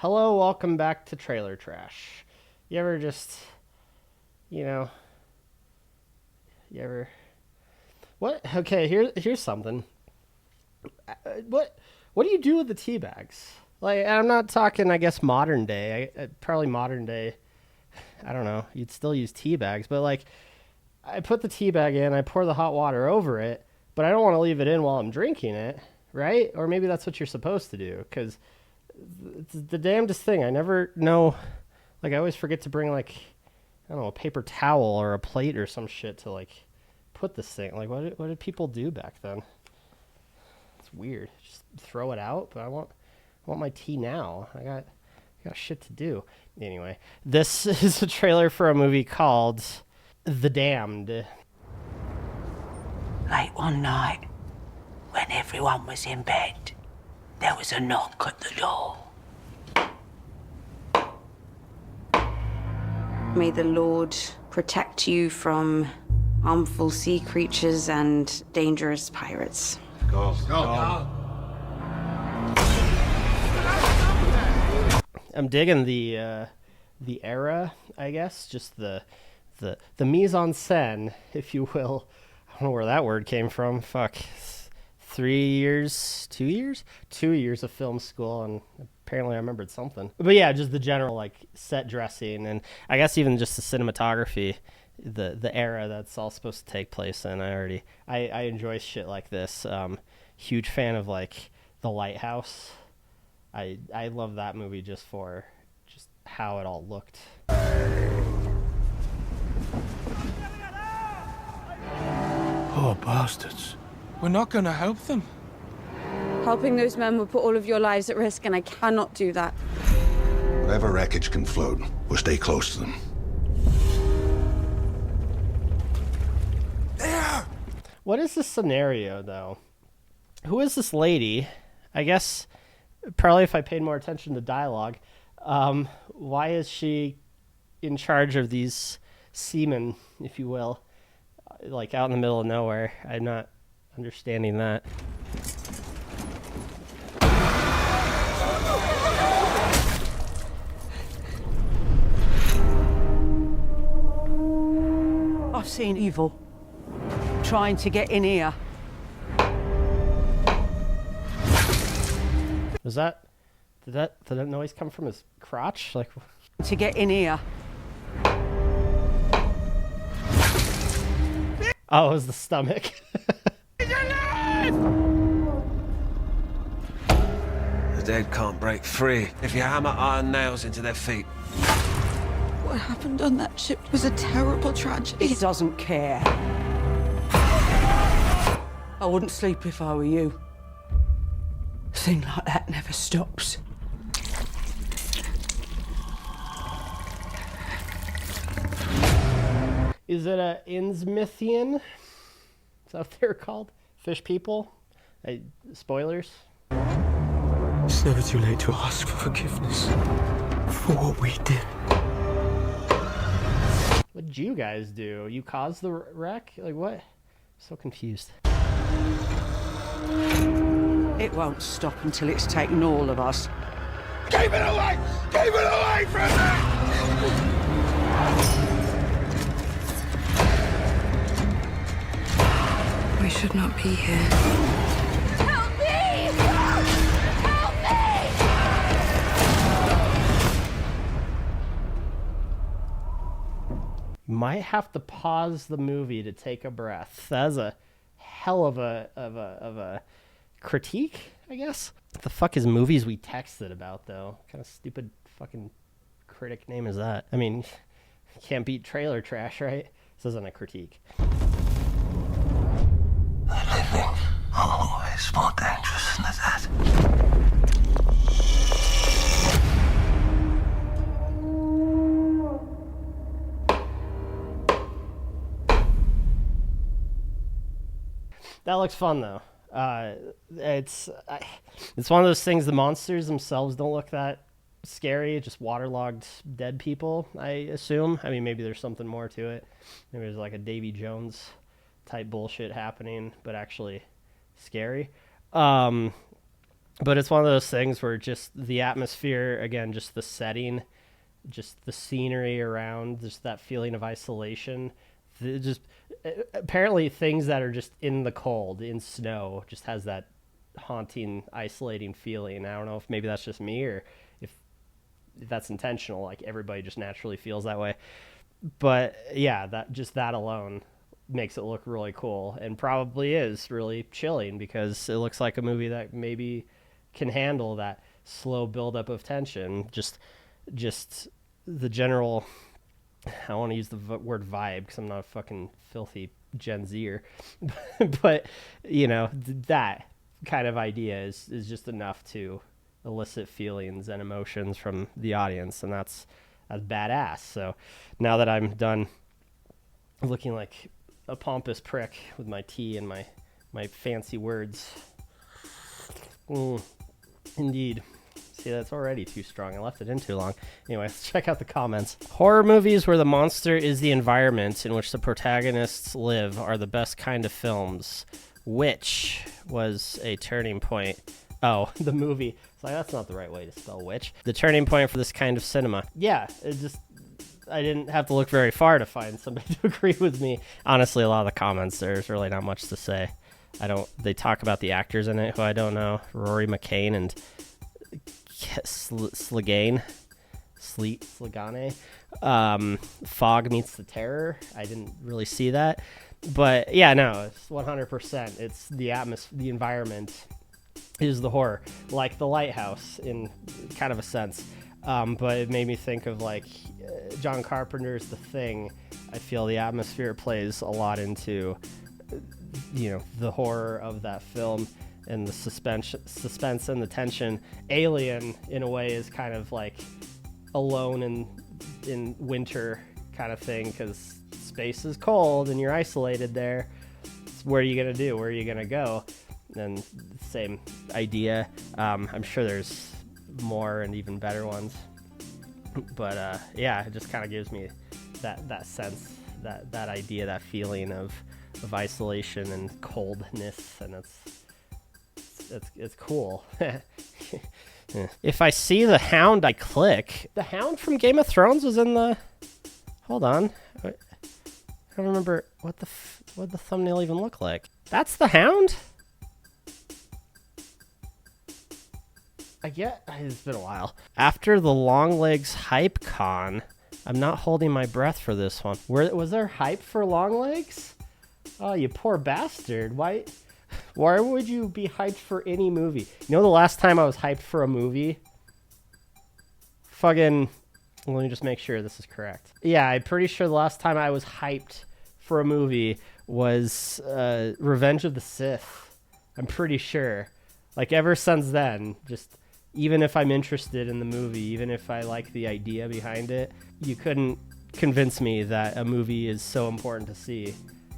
Hello, welcome back to Trailer Trash. You ever just, you know, you ever what? Okay, here's something. What do you do with the tea bags? Like, I'm not talking, I guess, modern day. Probably modern day. I don't know. You'd still use tea bags, but like, I put the tea bag in, I pour the hot water over it, but I don't want to leave it in while I'm drinking it, right? Or maybe that's what you're supposed to do, because it's the damnedest thing. I never know. Like, I always forget to bring, like, I don't know, a paper towel or a plate or some shit to, like, put this thing. Like, what did people do back then? It's weird. Just throw it out, but I want my tea now. I got shit to do. Anyway, this is a trailer for a movie called The Damned. Late one night, when everyone was in bed, there was a knock at the door. May the Lord protect you from harmful sea creatures and dangerous pirates. I'm digging the era, I guess, just the mise en scène, if you will. I don't know where that word came from. Fuck, 2 years of film school, and apparently I remembered something. But yeah, just the general like set dressing, and I guess even just the cinematography, the era that's all supposed to take place in. I enjoy shit like this. Huge fan of like The Lighthouse. I love that movie just for just how it all looked. Poor bastards. We're not going to help them. Helping those men will put all of your lives at risk, and I cannot do that. Whatever wreckage can float, we'll stay close to them. There! What is the scenario, though? Who is this lady? I guess probably if I paid more attention to dialogue, why is she in charge of these seamen, if you will, like out in the middle of nowhere? I'm not understanding that. I've seen evil trying to get in here. Did that noise come from his crotch? Like, To get in here. oh, it was the stomach. The dead can't break free if you hammer iron nails into their feet. What happened on that ship was a terrible tragedy. He doesn't care. I wouldn't sleep if I were you. A thing like that never stops. Is it a Innsmithian? Is that what they're called? Fish people? Spoilers? It's never too late to ask for forgiveness for what we did. What did you guys do? You caused the wreck? Like, what? I'm so confused. It won't stop until it's taken all of us. Keep it away! Keep it away from me! We should not be here. Help me! Help me! You might have to pause the movie to take a breath. That's a hell of a critique, I guess. What the fuck is Movies We Texted about, though? What kind of stupid fucking critic name is that? I mean, you can't beat Trailer Trash, right? This isn't a critique. The living are always more dangerous than the dead. That looks fun, though. It's one of those things. The monsters themselves don't look that scary. Just waterlogged dead people, I assume. I mean, maybe there's something more to it. Maybe there's like a Davy Jones type bullshit happening, but actually scary. But it's one of those things where just the atmosphere, again, just the setting, just the scenery around, just that feeling of isolation, just apparently things that are just in the cold, in snow, just has that haunting, isolating feeling. I don't know if maybe that's just me or if that's intentional, like everybody just naturally feels that way. But yeah, that alone makes it look really cool, and probably is really chilling, because it looks like a movie that maybe can handle that slow buildup of tension. Just the general, I don't want to use the word vibe because I'm not a fucking filthy Gen Zer, but that kind of idea is just enough to elicit feelings and emotions from the audience, and that's badass. So now that I'm done looking like a pompous prick with my tea and my fancy words, indeed. See, that's already too strong. I left it in too long. Anyway, let's check out the comments. Horror movies where the monster is the environment in which the protagonists live are the best kind of films. Which was a turning point. Oh, the movie. It's like, that's not the right way to spell which. The turning point for this kind of cinema. Yeah, I didn't have to look very far to find somebody to agree with me. Honestly, a lot of the comments, there's really not much to say. They talk about the actors in it who I don't know. Rory McCain and Slegane. Fog Meets the Terror. I didn't really see that. But yeah, no, it's 100%. It's the atmosphere, the environment is the horror. Like The Lighthouse in kind of a sense. But it made me think of like John Carpenter's The Thing. I feel the atmosphere plays a lot into, the horror of that film and the suspense and the tension. Alien, in a way, is kind of like Alone in winter kind of thing, because space is cold and you're isolated there. What are you going to do? Where are you going to go? And same idea. I'm sure there's more and even better ones. But yeah, it just kind of gives me that sense, that idea, that feeling of isolation and coldness, and it's cool. If I see the Hound, I click. The Hound from Game of Thrones was in the... Hold on. I don't remember what the thumbnail even looked like. That's the Hound? It's been a while. After the Longlegs Hype Con, I'm not holding my breath for this one. Was there hype for Longlegs? Oh, you poor bastard. Why would you be hyped for any movie? The last time I was hyped for a movie? Let me just make sure this is correct. Yeah, I'm pretty sure the last time I was hyped for a movie was Revenge of the Sith. I'm pretty sure. Like, ever since then, just... Even if I'm interested in the movie, even if I like the idea behind it, you couldn't convince me that a movie is so important to see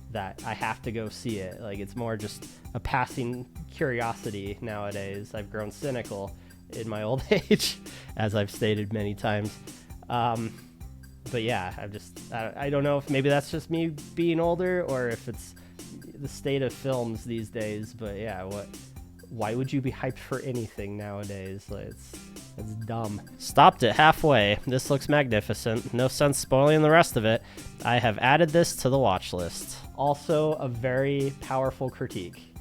that I have to go see it. Like, it's more just a passing curiosity nowadays. I've grown cynical in my old age, as I've stated many times. But yeah, I don't know if maybe that's just me being older or if it's the state of films these days. But yeah, why would you be hyped for anything nowadays? Like, it's dumb. Stopped it halfway. This looks magnificent. No sense spoiling the rest of it. I have added this to the watch list. Also, a very powerful critique.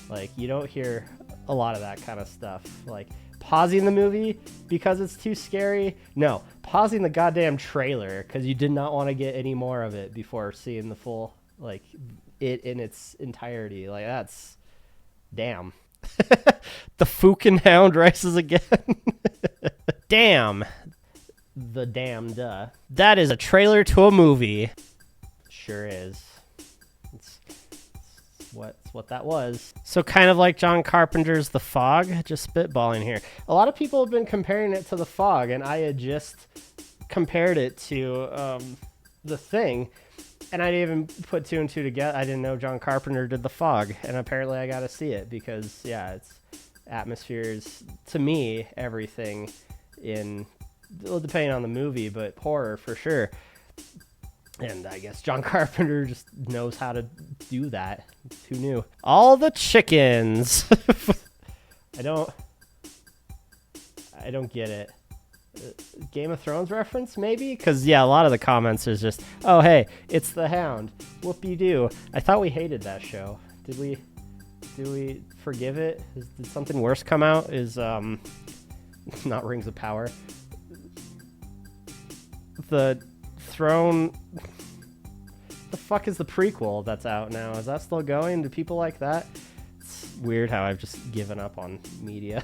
Like, you don't hear a lot of that kind of stuff. Like, pausing the movie because it's too scary. No, pausing the goddamn trailer because you did not want to get any more of it before seeing the full, like, it in its entirety. Like, that's... Damn. The Fucking Hound rises again. Damn. The damn duh. That is a trailer to a movie. Sure is. It's what that was. So kind of like John Carpenter's The Fog, just spitballing here. A lot of people have been comparing it to The Fog, and I had just compared it to The Thing. And I didn't even put two and two together. I didn't know John Carpenter did The Fog. And apparently I got to see it because, yeah, it's atmospheres, to me, everything in, well, depending on the movie, but horror for sure. And I guess John Carpenter just knows how to do that. Who knew? All the chickens. I don't I don't get it. Game of Thrones reference, maybe? Because, yeah, a lot of the comments is just, oh, hey, it's the Hound. Whoop-de-doo. I thought we hated that show. Did we forgive it? Did something worse come out? Is, not Rings of Power. The Throne... The fuck is the prequel that's out now? Is that still going? Do people like that? It's weird how I've just given up on media.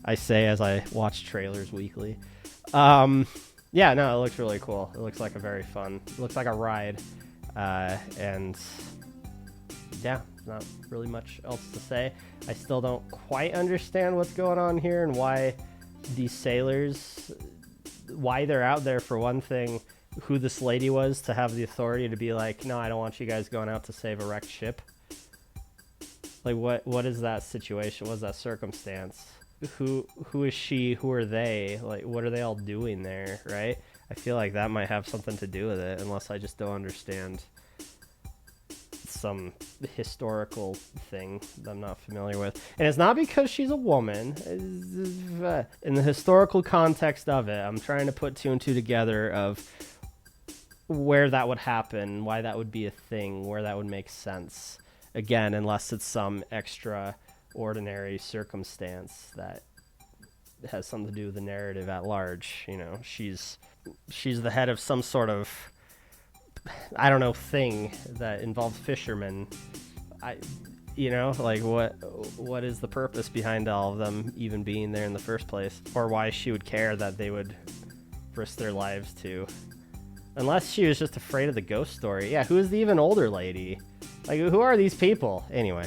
I say as I watch trailers weekly. Yeah, no, it looks really cool. It looks like a very fun, it looks like a ride. And yeah, not really much else to say. I still don't quite understand what's going on here and why these sailors, why they're out there, for one thing, who this lady was to have the authority to be like, no, I don't want you guys going out to save a wrecked ship. Like, what is that situation? What is that circumstance? Who is she? Who are they? Like, what are they all doing there, right? I feel like that might have something to do with it, unless I just don't understand some historical thing that I'm not familiar with. And it's not because she's a woman. In the historical context of it, I'm trying to put two and two together of where that would happen, why that would be a thing, where that would make sense. Again, unless it's some extraordinary circumstance that has something to do with the narrative at large. You know, she's the head of some sort of, I don't know, thing that involves fishermen. You know, like what is the purpose behind all of them even being there in the first place, or why she would care that they would risk their lives to, unless she was just afraid of the ghost story. Yeah, who is the even older lady? Like, who are these people? Anyway,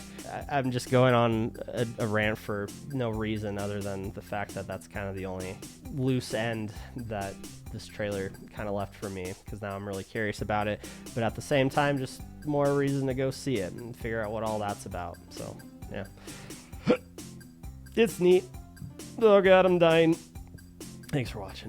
I'm just going on a rant for no reason other than the fact that that's kind of the only loose end that this trailer kind of left for me, because now I'm really curious about it. But at the same time, just more reason to go see it and figure out what all that's about. So, yeah. It's neat. Oh, God, I'm dying. Thanks for watching.